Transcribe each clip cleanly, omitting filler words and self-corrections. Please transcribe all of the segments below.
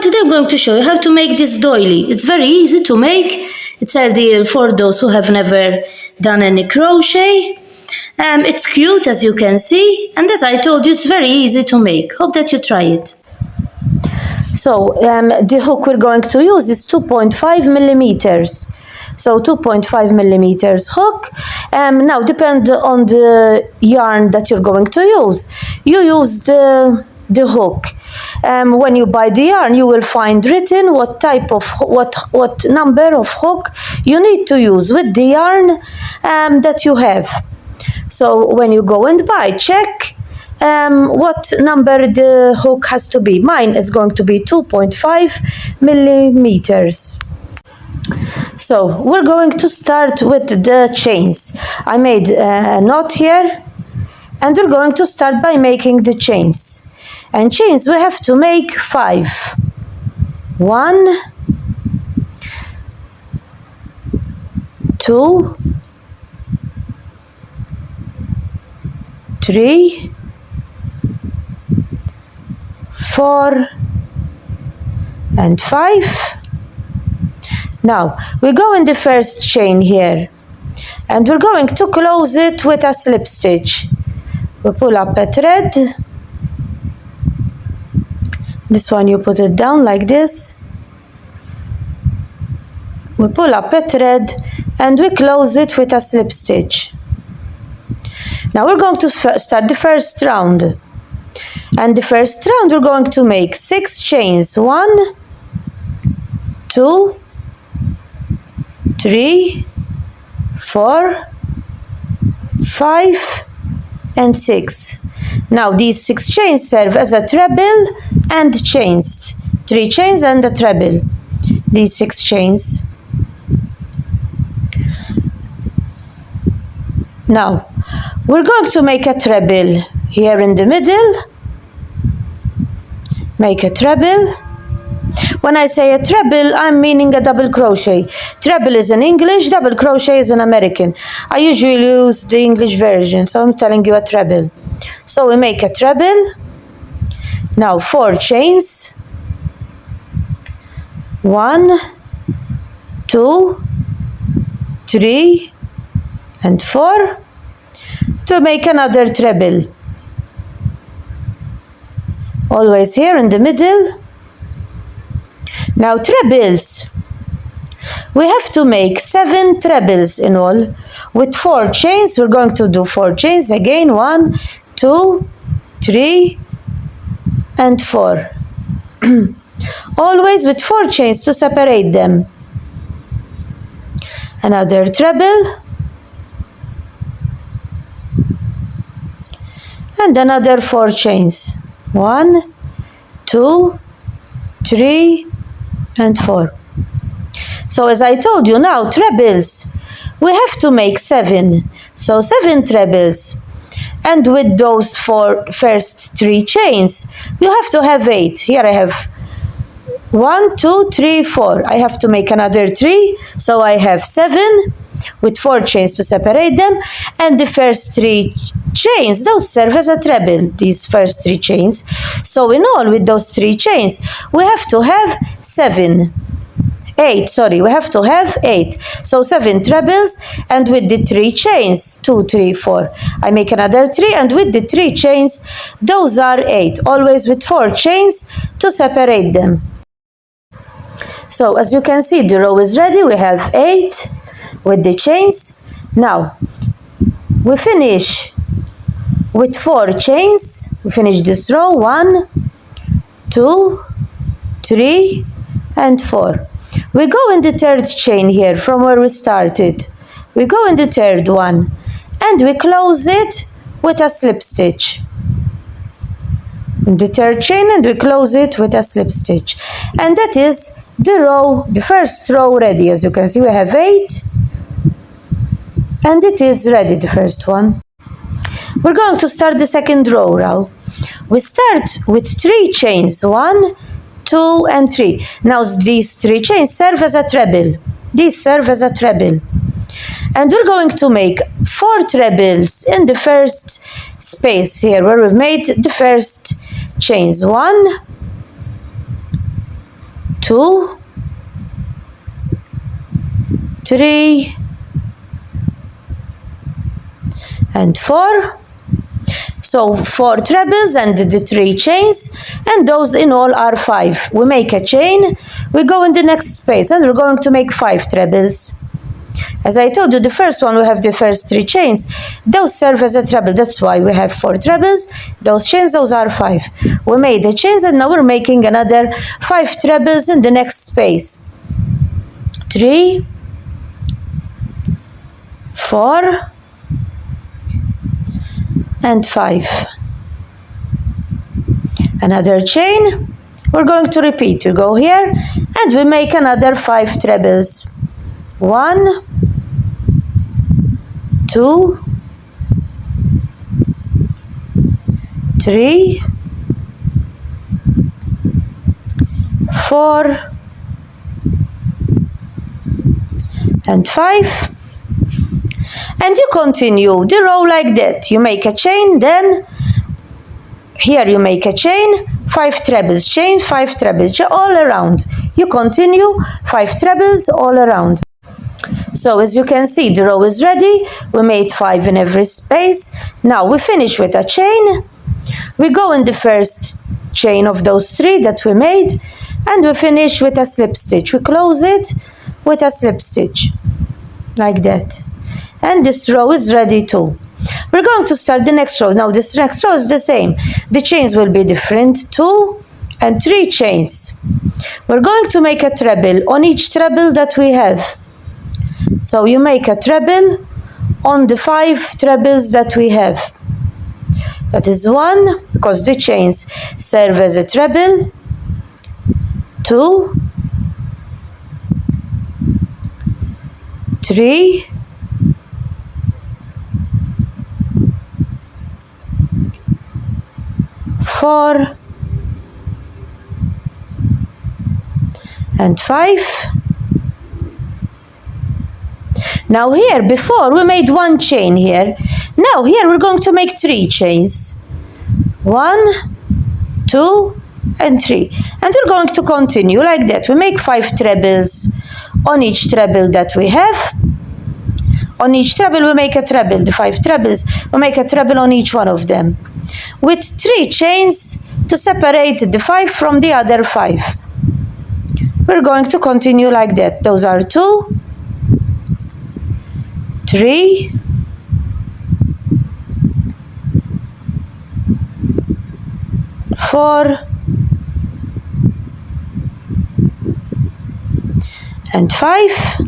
today I'm going to show you how to make this doily. It's very easy to make. It's ideal for those who have never done any crochet. It's cute, as you can see, and as I told you, it's very easy to make. Hope that you try it. So the hook we're going to use is 2.5 millimeters. So 2.5 millimeters hook. Now depend on the yarn that you're going to use. You use the hook. When you buy the yarn, you will find written what type of what number of hook you need to use with the yarn that you have. So when you go and buy, check what number the hook has to be. Mine is going to be 2.5 millimeters. So we're going to start with the chains. I made a knot here, and we're going to start by making the chains. And chains we have to make 5. 1, 2, 3, 4, and 5. Now we go in the first chain here, and we're going to close it with a slip stitch. We pull up a thread. This one you put it down like this. We pull up a thread and we close it with a slip stitch. Now we're going to start the first round. And the first round we're going to make 6 chains. 1, 2, 3, 4, 5, and 6. Now these 6 chains serve as a treble and chains. 3 chains and a treble. These 6 chains. Now we're going to make a treble here in the middle. Make a treble. When I say a treble, I'm meaning a double crochet. Treble is in English, double crochet is in American. I usually use the English version, so I'm telling you a treble. So we make a treble. Now 4 chains. 1, 2, 3, and 4. To make another treble. Always here in the middle. Now trebles. We have to make 7 trebles in all. With 4 chains, we're going to do 4 chains again. 1, 2, 3, and 4. Always with 4 chains to separate them. Another treble. And another 4 chains. 1, 2, 3, and 4. So as I told you, now trebles, we have to make 7. So 7 trebles. And with those first 3 chains, you have to have 8. Here I have 1, 2, 3, 4. I have to make another 3. So I have 7 with 4 chains to separate them. And the first 3 chains, those serve as a treble, these first 3 chains. So in all, with those 3 chains, we have to have 8, sorry, we have to have 8. So 7 trebles, and with the 3 chains, 2, 3, 4, I make another 3, and with the 3 chains, those are 8, always with 4 chains to separate them. So as you can see, the row is ready. We have 8 with the chains. Now we finish with 4 chains. We finish this row. 1, 2, 3, and 4. We go in the 3rd chain here from where we started. We go in the 3rd one, and we close it with a slip stitch. In the 3rd chain, and we close it with a slip stitch. And that is the row, the first row ready. As you can see, we have 8, and it is ready, the first one. We're going to start the 2nd row now. We start with 3 chains. 1, 2, and 3. Now these 3 chains serve as a treble. These serve as a treble. And we're going to make 4 trebles in the first space here where we've made the first chains. 1, 2, 3, and 4. So 4 trebles and the 3 chains, and those in all are 5. We make a chain, we go in the next space, and we're going to make 5 trebles. As I told you, the first one we have the first 3 chains. Those serve as a treble. That's why we have 4 trebles. Those chains, those are 5. We made the chains, and now we're making another 5 trebles in the next space. 3, 4, and 5. Another chain. We're going to repeat. We go here and we make another 5 trebles. 1, 2, 3, 4, and 5. And you continue the row like that. You make a chain, then here you make a chain, 5 trebles, chain, 5 trebles, all around. You continue 5 trebles all around. So as you can see, the row is ready. We made 5 in every space. Now we finish with a chain. We go in the first chain of those 3 that we made, and we finish with a slip stitch. We close it with a slip stitch like that. And this row is ready too. We're going to start the next row. Now this next row is the same. The chains will be different. 2 and 3 chains. We're going to make a treble on each treble that we have. So you make a treble on the 5 trebles that we have. That is 1, because the chains serve as a treble. 2, 3, 4, and 5. Now here, before we made 1 chain here. Now here we're going to make 3 chains. 1, 2, and 3. And we're going to continue like that. We make 5 trebles on each treble that we have. On each treble we make a treble. The 5 trebles, we make a treble on each one of them, with 3 chains to separate the 5 from the other 5. We're going to continue like that. Those are 2, 3, 4, and 5.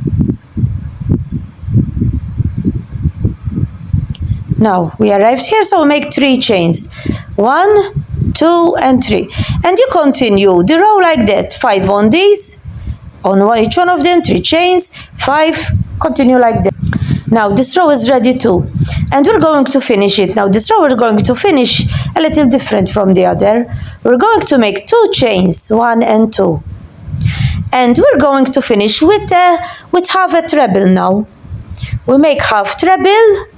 Now we arrived here, so we make 3 chains. 1, 2, and 3. And you continue the row like that. 5 on these, on each one of them, 3 chains, 5, continue like that. Now this row is ready too. And we're going to finish it. Now this row we're going to finish a little different from the other. We're going to make 2 chains, 1 and 2. And we're going to finish with half a treble now. We make half treble.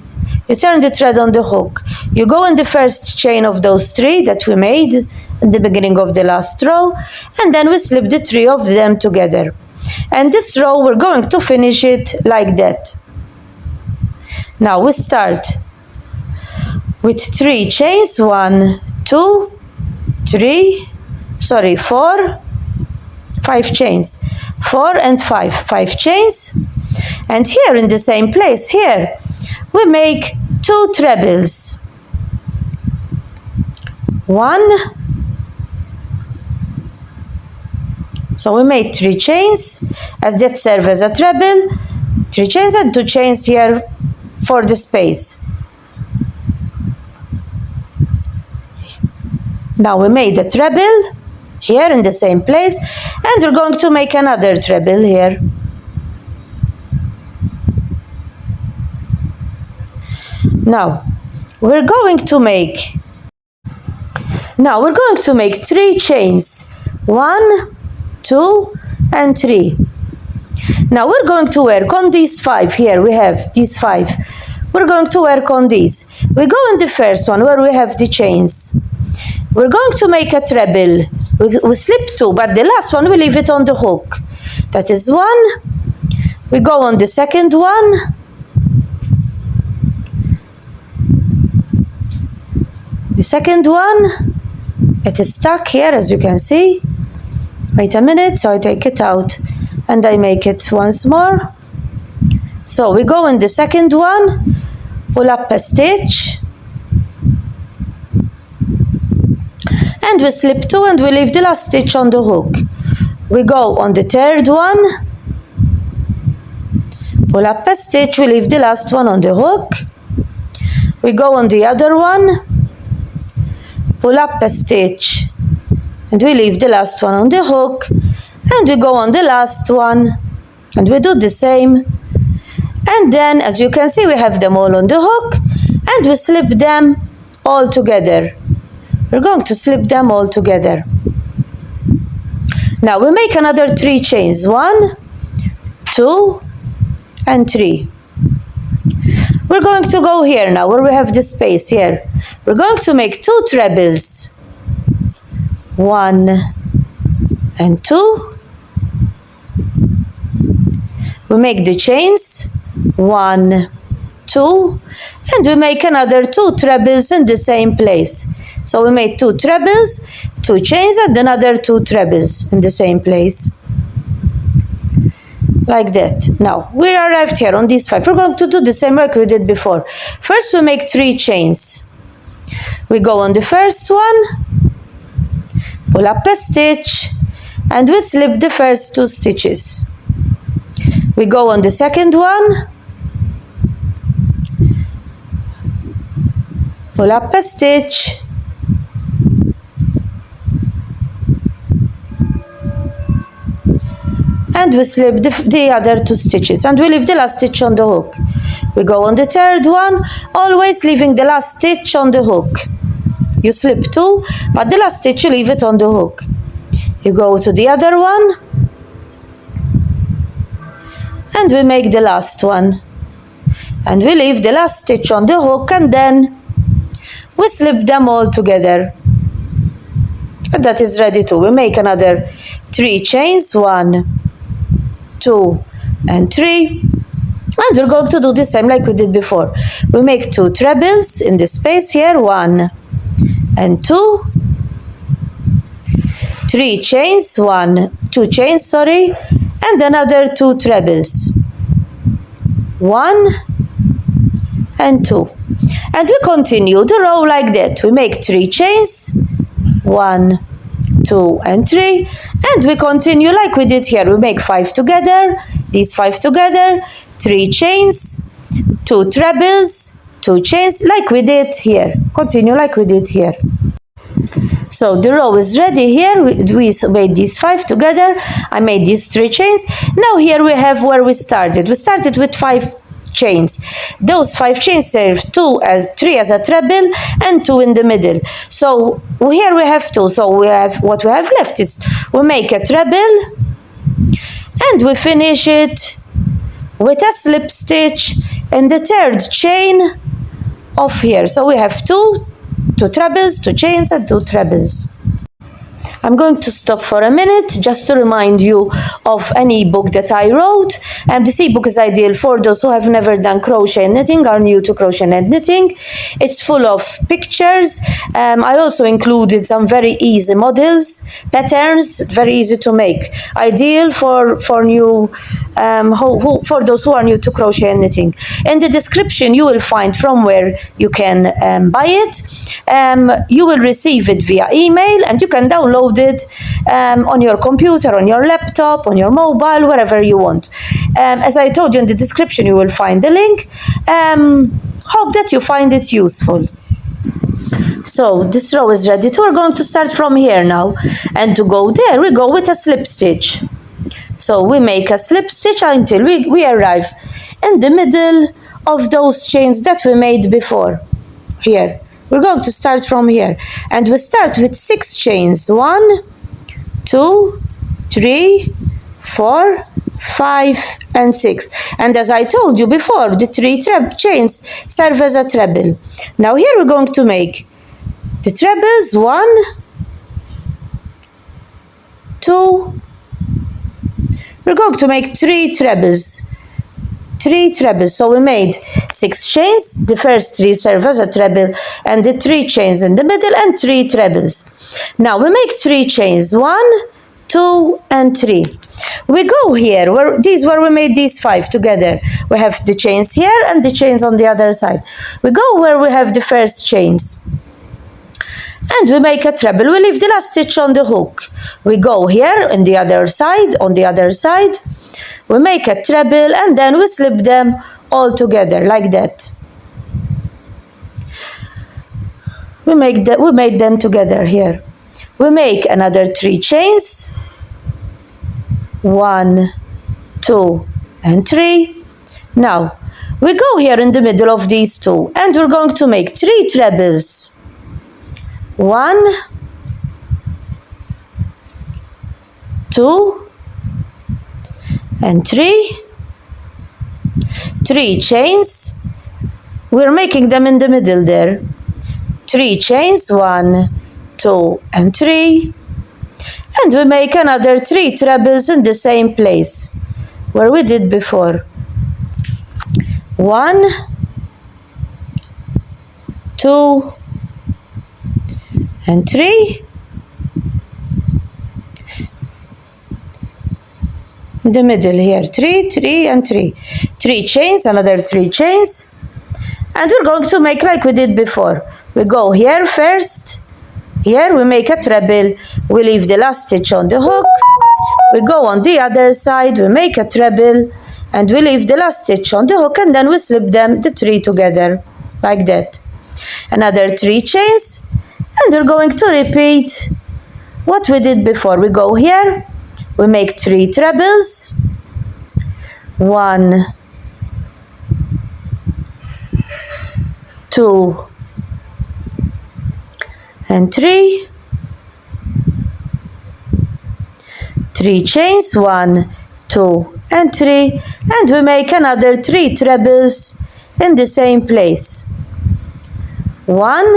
You turn the thread on the hook. You go in the first chain of those 3 that we made in the beginning of the last row, and then we slip the 3 of them together. And this row we're going to finish it like that. Now we start with 3 chains, 1, 2, 3, 4, 5 chains, 4 and 5, 5 chains. And here in the same place, here we make 2 trebles. 1, so we made 3 chains, as that serve as a treble, 3 chains and 2 chains here for the space. Now we made a treble here in the same place, and we're going to make another treble here. Now we're going to make 3 chains. 1, 2, and 3. Now we're going to work on these 5 here. We have these 5. We're going to work on these. We go in the first one where we have the chains. We're going to make a treble we slip 2, but the last one we leave it on the hook. That is 1. We go on the second one. The second one, it is stuck here, as you can see. Wait a minute, so I take it out and I make it once more. So we go in the second one, pull up a stitch, and we slip 2 and we leave the last stitch on the hook. We go on the third one, pull up a stitch, we leave the last one on the hook. We go on the other one, pull up a stitch, and we leave the last one on the hook, and we go on the last one and we do the same. And then, as you can see, we have them all on the hook and we slip them all together. We're going to slip them all together. Now we make another 3 chains. 1, 2, and 3. We're going to go here now where we have the space here. We're going to make 2 trebles. 1 and 2. We make the chains 1, 2, and we make another 2 trebles in the same place. So we made 2 trebles, 2 chains, and another 2 trebles in the same place. Like that. Now we arrived here on these 5. We're going to do the same work we did before. First we make 3 chains. We go on the first one, pull up a stitch, and we slip the first 2 stitches. We go on the second one, pull up a stitch, and we slip the other 2 stitches, and we leave the last stitch on the hook. We go on the third one, always leaving the last stitch on the hook. You slip 2, but the last stitch you leave it on the hook. You go to the other one, and we make the last one, and we leave the last stitch on the hook, and then we slip them all together. And that is ready too. We make another 3 chains, 1, 2, and 3, and we're going to do the same like we did before. We make 2 trebles in the space here, 1 and 2, 3 chains, 2 chains, and another 2 trebles, 1 and 2, and we continue the row like that. We make 3 chains, 1, 2, and 3, and we continue like we did here. We make 5 together, these 5 together, 3 chains, 2 trebles, 2 chains, like we did here. Continue like we did here. So the row is ready here. We made these 5 together. I made these 3 chains. Now here we have where we started. We started with 5 chains. Those 5 chains serve 3 as a treble and 2 in the middle. So here we have 2. So we have what we have left is we make a treble and we finish it with a slip stitch in the third chain of here. So we have 2 trebles, 2 chains, and 2 trebles. I'm going to stop for a minute just to remind you of an ebook that I wrote. This ebook is ideal for those who have never done crochet and knitting, are new to crochet and knitting. It's full of pictures. I also included some very easy models, patterns, very easy to make. Ideal for new for those who are new to crochet and knitting. In the description you will find from where you can buy it. You will receive it via email and you can download it on your computer, on your laptop, on your mobile, wherever you want. As I told you, in the description you will find the link. Hope that you find it useful. So this row is ready. We're going to start from here now, and to go there we go with a slip stitch. So we make a slip stitch until we arrive in the middle of those chains that we made before. Here we're going to start from here, and we start with 6 chains. 1, 2, 3, 4, 5, and 6. And as I told you before, the 3 chains serve as a treble. Now here we're going to make the trebles 1, 2. We're going to make 3 trebles. 3 trebles. So we made 6 chains. The first 3 serve as a treble, and the 3 chains in the middle, and 3 trebles. Now we make 3 chains. 1, 2, and 3. We go here where we made these 5 together. We have the chains here and the chains on the other side. We go where we have the first chains, and we make a treble. We leave the last stitch on the hook. We go here on the other side, we make a treble, and then we slip them all together like that. We made them together here. We make another 3 chains. 1, 2, and 3. Now we go here in the middle of these 2, and we're going to make 3 trebles. 1, 2, and 3. 3 chains. We're making them in the middle there. 3 chains. 1, 2, and 3. And we make another 3 trebles in the same place where we did before. 1, 2, and 3. In the middle here, 3, 3, and 3. 3 chains, another 3 chains. And we're going to make like we did before. We go here first. Here we make a treble. We leave the last stitch on the hook. We go on the other side. We make a treble. And we leave the last stitch on the hook. And then we slip them, the 3 together. Like that. Another 3 chains. And we're going to repeat what we did before. We go here. We make 3 trebles. 1, 2, and 3. 3 chains. 1, 2, and 3. And we make another 3 trebles in the same place. 1,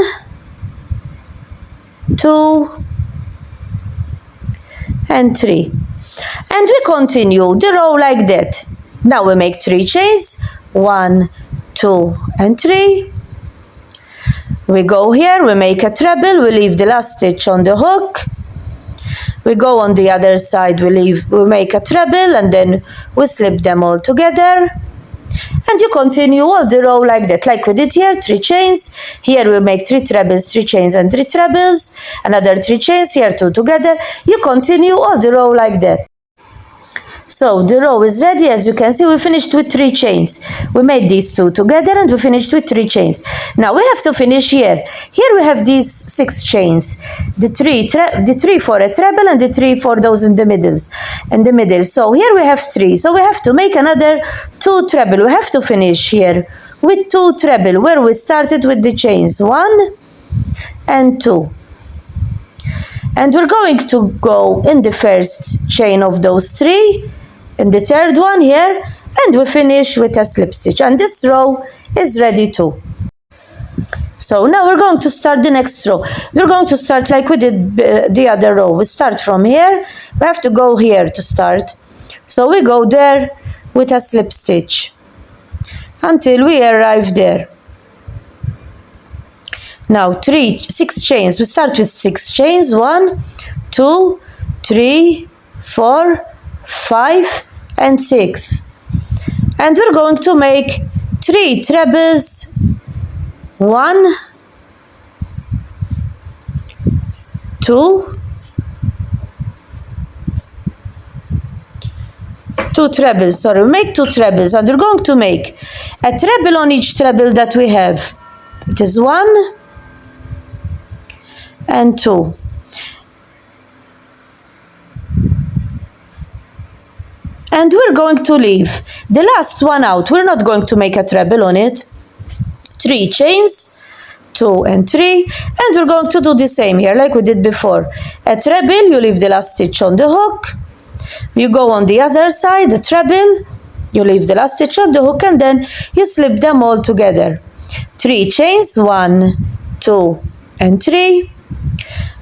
2, and 3. And we continue the row like that. Now we make 3 chains. 1, 2, and 3. We go here, we make a treble, we leave the last stitch on the hook. We go on the other side, we make a treble, and then we slip them all together. And you continue all the row like that, like we did here. 3 chains. Here we make 3 trebles, 3 chains, and 3 trebles. Another 3 chains, here 2 together. You continue all the row like that. So the row is ready. As you can see, we finished with 3 chains. We made these 2 together, and we finished with 3 chains. Now we have to finish here. Here we have these 6 chains. The 3 for a treble, and the 3 for those in the middle. So here we have 3. So we have to make another 2 treble. We have to finish here with 2 treble where we started with the chains. 1 and 2. And we're going to go in the first chain of those 3, in the third one here, and we finish with a slip stitch. And this row is ready too. So now we're going to start the next row. We're going to start like we did the other row. We start from here. We have to go here to start. So we go there with a slip stitch until we arrive there. Now 6 chains. We start with 6 chains. 1, 2, 3, 4, 5, and 6. And we're going to make 3 trebles. 1, 2, 2 trebles. Sorry, we make 2 trebles, and we're going to make a treble on each treble that we have. It is 1 and 2. And we're going to leave the last one out. We're not going to make a treble on it. 3 chains, 2 and 3, and we're going to do the same here like we did before. A treble, you leave the last stitch on the hook. You go on the other side, a treble, you leave the last stitch on the hook, and then you slip them all together. 3 chains, 1, 2, and 3.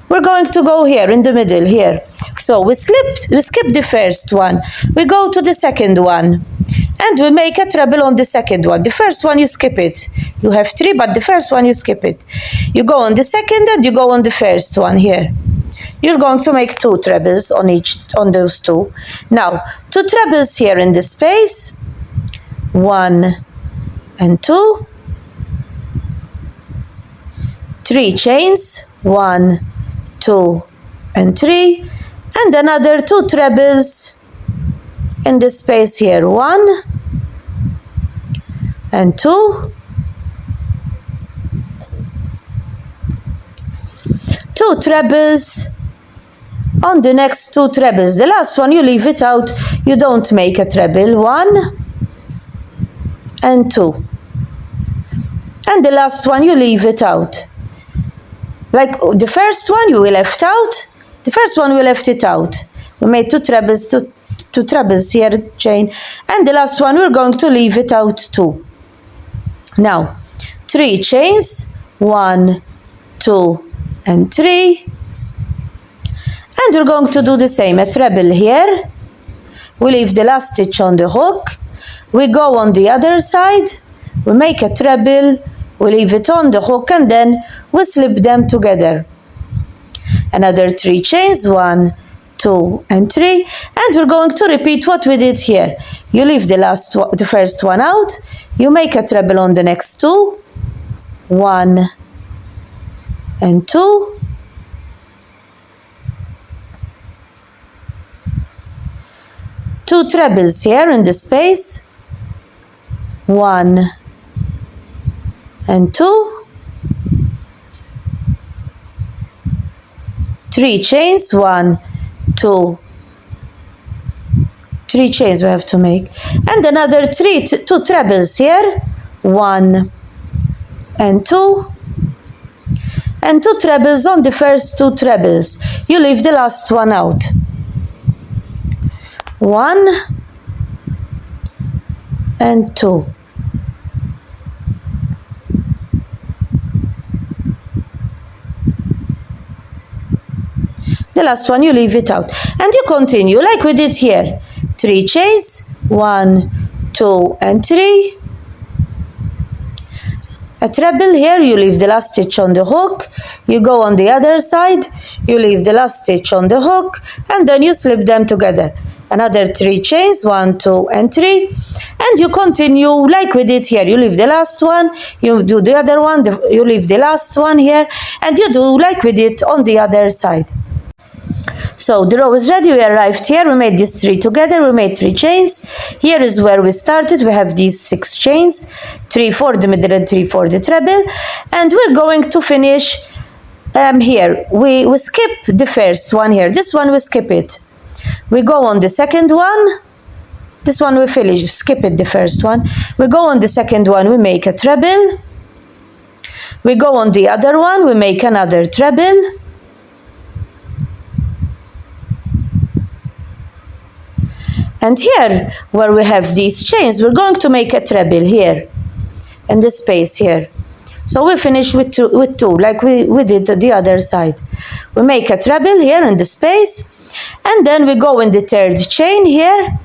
We're going to go here in the middle here. So we skip the first one. We go to the second one. And we make a treble on the second one. The first one you skip it. You have 3, but the first one you skip it. You go on the second and you go on the first one here. You're going to make 2 trebles on those 2. Now, 2 trebles here in the space. 1 and 2. 3 chains. 1, 2, and 3. And another 2 trebles in the space here. 1 and 2. 2 trebles on the next 2 trebles. The last one you leave it out. You don't make a treble. 1 and 2. And the last one you leave it out. Like the first one we left out. The first one we left it out. We made 2 trebles, two trebles here, chain. And the last one we're going to leave it out too. Now, 3 chains. 1, 2, and 3. And we're going to do the same. A treble here. We leave the last stitch on the hook. We go on the other side. We make a treble. We leave it on the hook and then we slip them together. Another 3 chains. 1, 2, and 3. And we're going to repeat what we did here. You leave the first one out. You make a treble on the next 2. 1 and 2. 2 trebles here in the space. 1 and 2. 3 chains. 1, 2, 3 chains we have to make. And another 2 trebles here. 1 and 2. And 2 trebles on the first 2 trebles. You leave the last one out. 1 and 2. The last one you leave it out. And you continue like we did here. 3 chains. 1, 2, and 3. A treble here, you leave the last stitch on the hook. You go on the other side. You leave the last stitch on the hook. And then you slip them together. Another 3 chains. 1, 2, and 3. And you continue like we did here. You leave the last one. You do the other one. You leave the last one here. And you do like we did on the other side. So the row is ready. We arrived here. We made these 3 together. We made 3 chains. Here is where we started. We have these 6 chains, 3 for the middle and 3 for the treble. And we're going to finish here. We skip the first one here. This one we skip it. We go on the second one. This one we finish. Skip it, the first one. We go on the second one. We make a treble. We go on the other one. We make another treble. And here, where we have these chains, we're going to make a treble here, in this space here. So we finish with two, like we did the other side. We make a treble here in the space, and then we go in the 3rd chain here,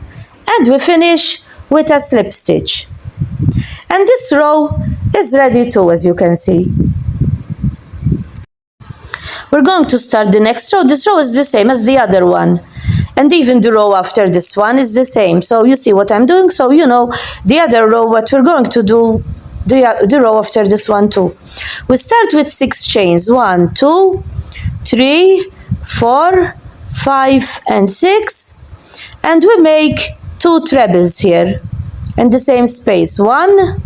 and we finish with a slip stitch. And this row is ready too, as you can see. We're going to start the next row. This row is the same as the other one. And even the row after this one is the same. So you see what I'm doing. So you know the other row, what we're going to do, the row after this one too. We start with 6 chains. 1, 2, 3, 4, 5, and 6. And we make 2 trebles here in the same space. 1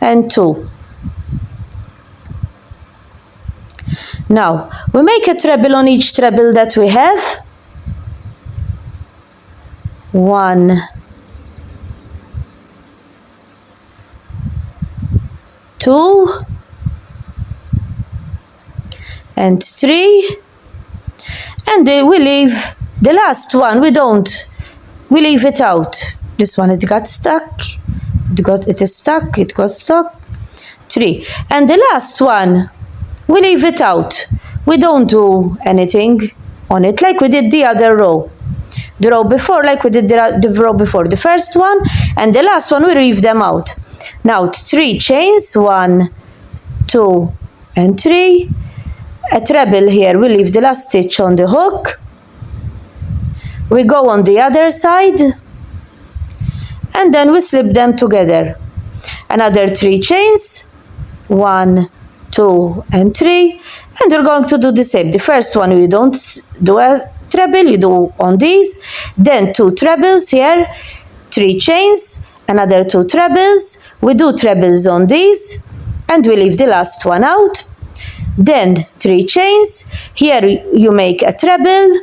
and 2. Now, we make a treble on each treble that we have. 1, 2, and 3. And then we leave the last one. We leave it out. This one, it got stuck. It is stuck. It got stuck. 3. And the last one, we leave it out. We don't do anything. on it, like we did the other row. The row before, like we did the row before, the first one and the last one, we weave them out. Now 3 chains, 1, 2 and 3, a treble here, we leave the last stitch on the hook, we go on the other side and then we slip them together. Another 3 chains, 1, 2 and 3, and we're going to do the same. The first one we don't do a treble, you do on these, then 2 trebles here, 3 chains, another 2 trebles, we do trebles on these and we leave the last one out, then 3 chains, here you make a treble,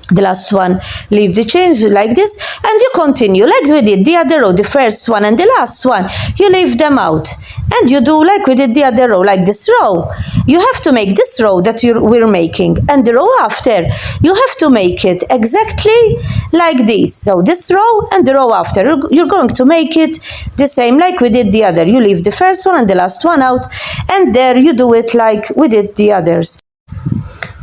the last one, leave the chains like this, and you continue like we did the other row, the first one and the last one, you leave them out, and you do like we did the other row, like this row. You have to make this row that we're making, and the row after, you have to make it exactly like this. So this row and the row after, you're going to make it the same like we did the other. You leave the first one and the last one out, and there you do it like we did the others.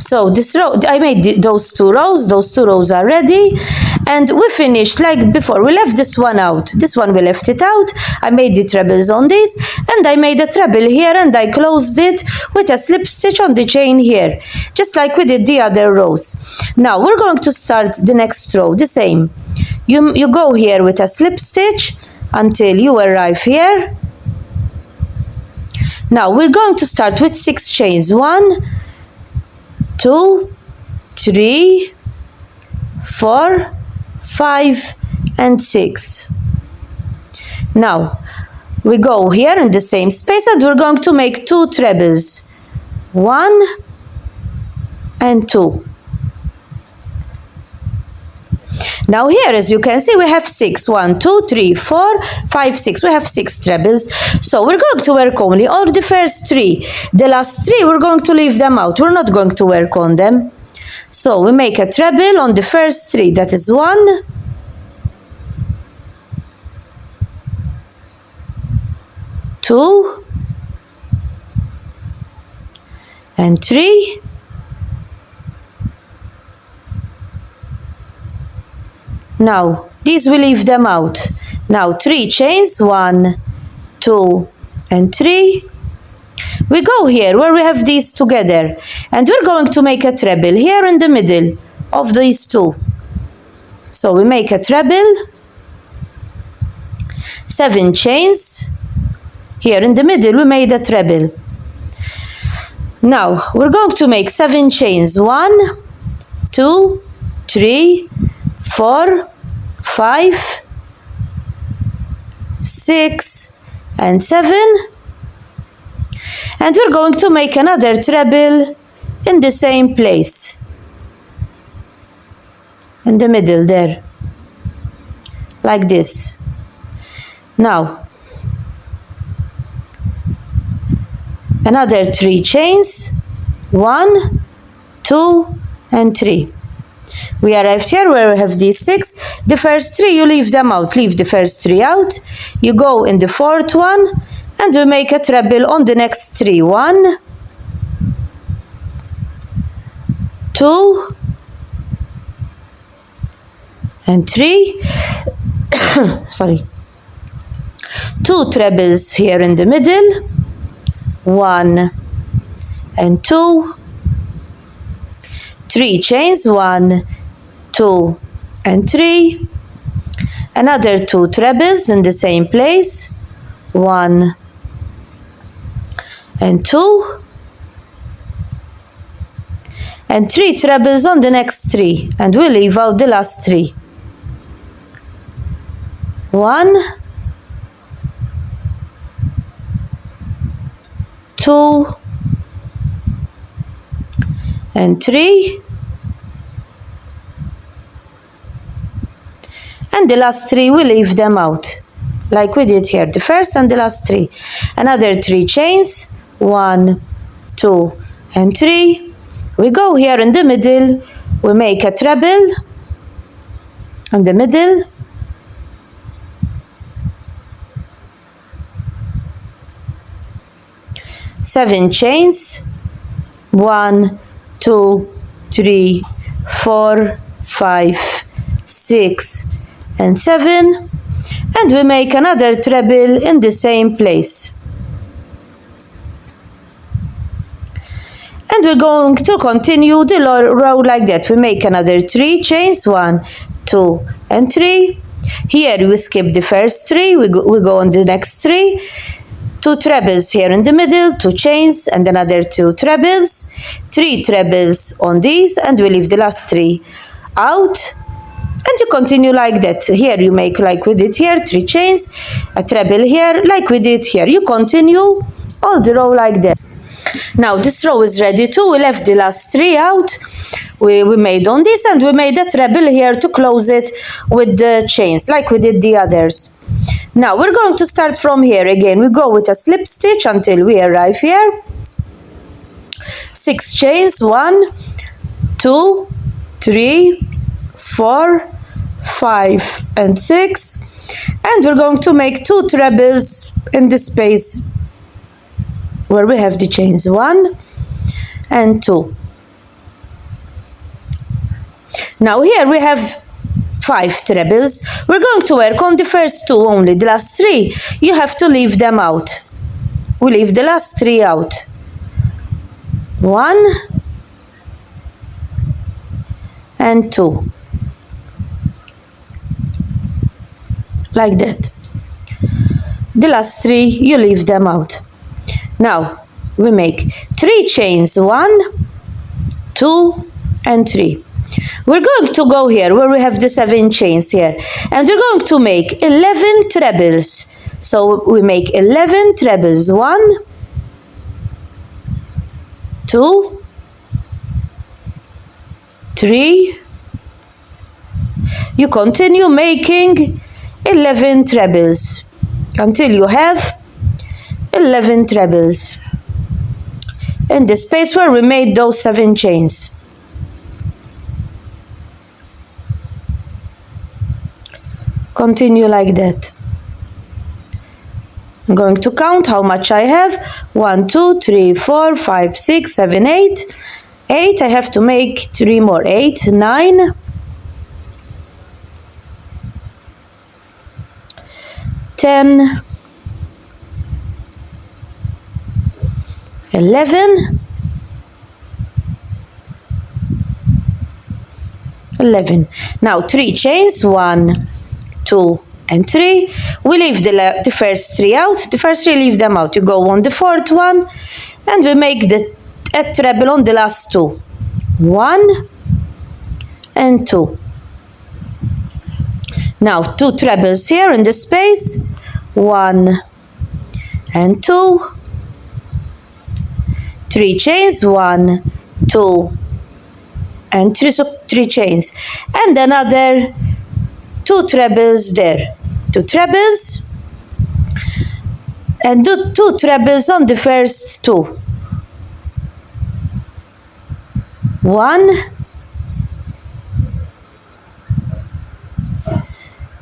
So this row, I made those two rows are ready, and we finished like before. We left this one out, this one we left it out. I made the trebles on this, and I made a treble here, and I closed it with a slip stitch on the chain here, just like we did the other rows. Now we're going to start the next row the same. You go here with a slip stitch until you arrive here. Now we're going to start with 6 chains, 1, 2, 3, 4, 5 and 6. Now we go here in the same space and we're going to make 2 trebles, 1 and 2. Now here, as you can see, we have 6, 1, 2, 3, 4, 5, 6. We have 6 trebles. So we're going to work only on the first 3. The last 3, we're going to leave them out. We're not going to work on them. So we make a treble on the first 3. That is 1, 2 and 3. Now these we leave them out. Now 3 chains, 1, 2 and 3. We go here where we have these together, and we're going to make a treble here in the middle of these 2. So we make a treble, 7 chains. Here in the middle we made a treble. Now we're going to make 7 chains, 1, 2, 3, 4, 5, 6 and 7, and we're going to make another treble in the same place in the middle there, like this. Now another 3 chains, 1, 2 and 3. We arrived here where we have these 6. The first 3 you leave them out. Leave the first 3 out. You go in the 4th one and we make a treble on the next 3. 1, 2 and 3. Sorry. 2 trebles here in the middle. 1 and 2. 3 chains, 1, 2 and 3. Another 2 trebles in the same place, 1 and 2. And 3 trebles on the next 3, and we leave out the last 3. 1, 2 and 3. And the last 3 we leave them out like we did here, the first and the last 3. Another 3 chains, 1, 2 and 3. We go here in the middle, we make a treble in the middle, seven chains, 1, 2, 3, 4, 5, 6, and 7, and we make another treble in the same place. And we're going to continue the row like that. We make another 3 chains, 1, 2, and 3. Here we skip the first 3, we go on the next 3. 2 trebles here in the middle, 2 chains, and another 2 trebles, 3 trebles on these, and we leave the last 3 out. And you continue like that. Here you make like we did here, 3 chains, a treble here, like we did here. You continue all the row like that. Now this row is ready too. We left the last 3 out. We made on this, and we made a treble here to close it with the chains, like we did the others. Now we're going to start from here again. We go with a slip stitch until we arrive here. 6 chains, 1, 2, 3, 4, 5, and 6. And we're going to make 2 trebles in the space where we have the chains, 1 and 2. Now here we have 5 trebles. We're going to work on the first 2 only. The last 3 you have to leave them out. We leave the last 3 out. 1 and 2, like that. The last 3 you leave them out. Now we make 3 chains, 1, 2, and 3. We're going to go here where we have the 7 chains here, and we're going to make 11 trebles. So we make 11 trebles, 1, 2, 3. You continue making 11 trebles until you have 11 trebles in the space where we made those 7 chains. Continue like that. I'm going to count how much I have. 1, 2, 3, 4, 5, 6, 7, 8. 8. I have to make 3 more. 8, 9, 10, 11, 11. Now 3 chains, 1, 2, and 3. We leave the first 3 out. The first 3 leave them out. You go on the 4th one, and we make a treble on the last 2. 1 and 2. Now 2 trebles here in the space. 1 and 2. 3 chains, 1, 2, and 3. So 3 chains, and another 2 trebles there. 2 trebles, and do 2 trebles on the first 2. 1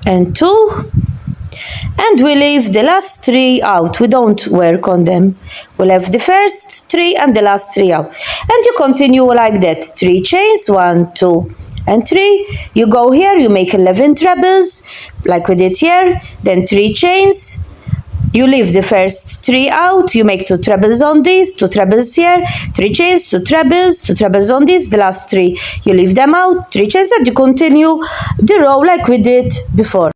and 2, and we leave the last 3 out. We don't work on them. We'll have the first 3 and the last 3 out, and you continue like that. 3 chains, 1, 2, and 3. You go here, you make 11 trebles like we did here, then 3 chains. You leave the first 3 out. You make 2 trebles on these, 2 trebles here, 3 chains, 2 trebles, 2 trebles on these. The last 3 you leave them out, 3 chains, and you continue the row like we did before.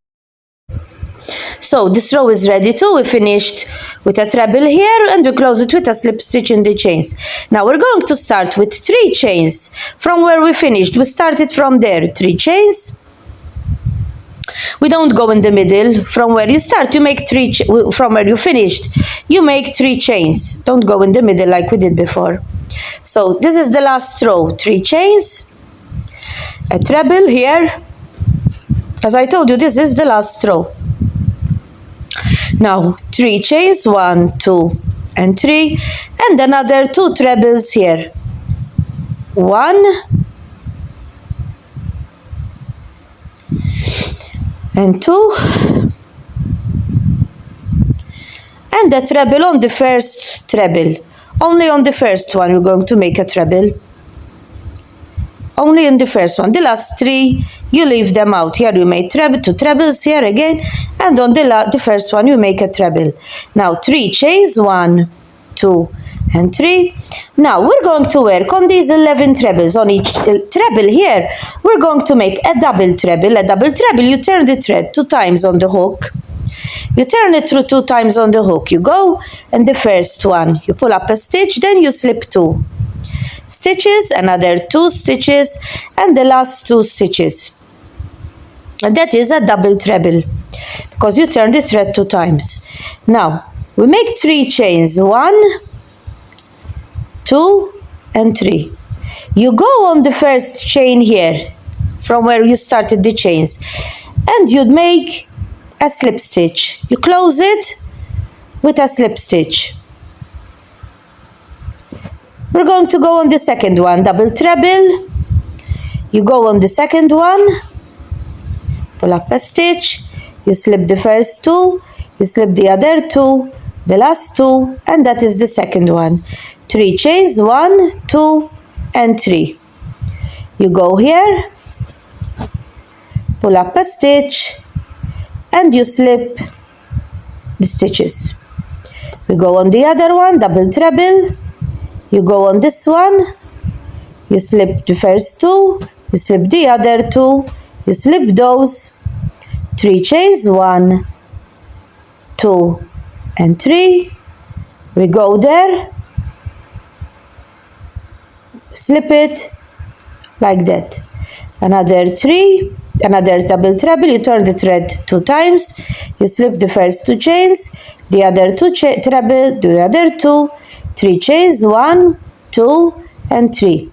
So this row is ready too. We finished with a treble here, and we close it with a slip stitch in the chains. Now we're going to start with 3 chains from where we finished. We started from there, 3 chains. We don't go in the middle. From where you start, you make 3 from where you finished, you make 3 chains. Don't go in the middle like we did before. So this is the last row. 3 chains, a treble here. As I told you, this is the last row. Now 3 chains, 1, 2, and 3, and another 2 trebles here. 1 and 2, and a treble on the first treble. Only on the first one we're going to make a treble. only in the first one. The last 3 you leave them out. Here you make treble, 2 trebles here again, and on the first one you make a treble. Now 3 chains, 1, 2 and 3. Now we're going to work on these 11 trebles. On each treble here we're going to make a double treble. A double treble, you turn the thread 2 times on the hook. You turn it through 2 times on the hook. You go, and the first one you pull up a stitch, then you slip 2 stitches, another 2 stitches, and the last 2 stitches. And that is a double treble because you turn the thread 2 times. Now we make 3 chains, 1, 2 and 3. You go on the first chain here from where you started the chains, and you'd make a slip stitch. You close it with a slip stitch. We're going to go on the second one, double treble. You go on the second one, pull up a stitch, you slip the first 2, you slip the other 2, the last 2, and that is the second one. 3 chains, 1, 2 and 3. You go here, pull up a stitch, and you slip the stitches. We go on the other one, double treble. You go on this one, you slip the first 2, you slip the other 2, you slip those. 3 chains, 1, 2 and 3. We go there, slip it like that. Another 3, another double treble. You turn the thread 2 times, you slip the first 2 chains, the other 2 treble, the other 2, 3 chains, 1, 2 and 3.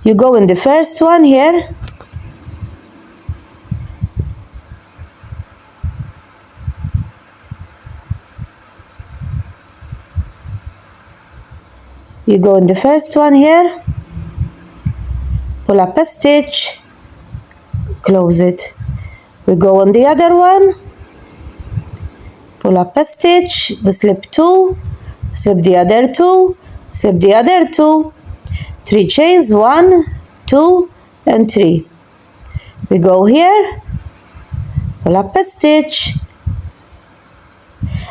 You go in the first one here, you go in the first one here, pull up a stitch, close it. We go on the other one, pull up a stitch, we slip 2, slip the other 2, slip the other 2, 3 chains, 1, 2 and 3. We go here, pull up a stitch,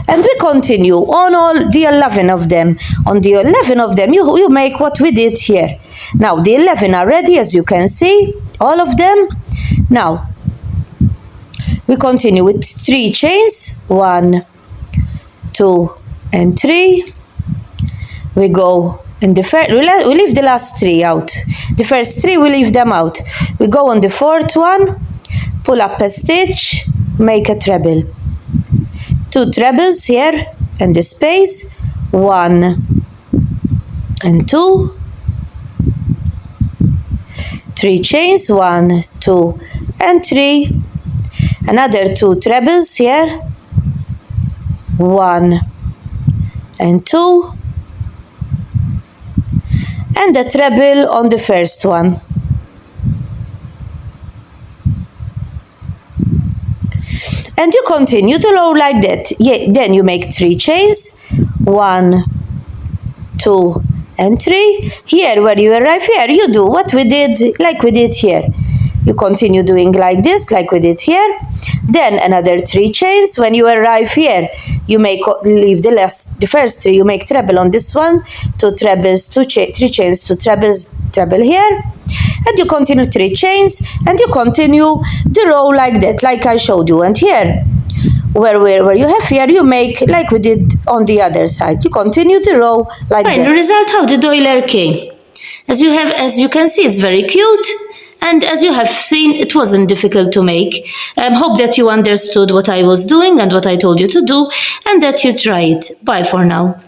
and we continue on all the 11 of them. On the 11 of them you make what we did here. Now the 11 are ready, as you can see, all of them. Now we continue with 3 chains, 1, 2 and 3. We go in the first, we leave the last 3 out. The first 3 we leave them out. We go on the 4th one, pull up a stitch, make a treble. 2 trebles here in the space, 1 and 2. 3 chains, 1, 2 and 3. Another 2 trebles here, 1 and 2, and a treble on the first one. And you continue the row like that. Then you make 3 chains, 1, 2 and 3. Here where you arrive here, you do what we did, like we did here. You continue doing like this, like we did here. Then another 3 chains. When you arrive here, you leave the first 3. You make treble on this one, 2 trebles, 3 chains, 2 trebles, treble here, and you continue 3 chains, and you continue the row like that, like I showed you. And here, where you have here, you make like we did on the other side. You continue the row like that. The result of the doily came. As you can see, it's very cute. And as you have seen, it wasn't difficult to make. I hope that you understood what I was doing and what I told you to do, and that you try it. Bye for now.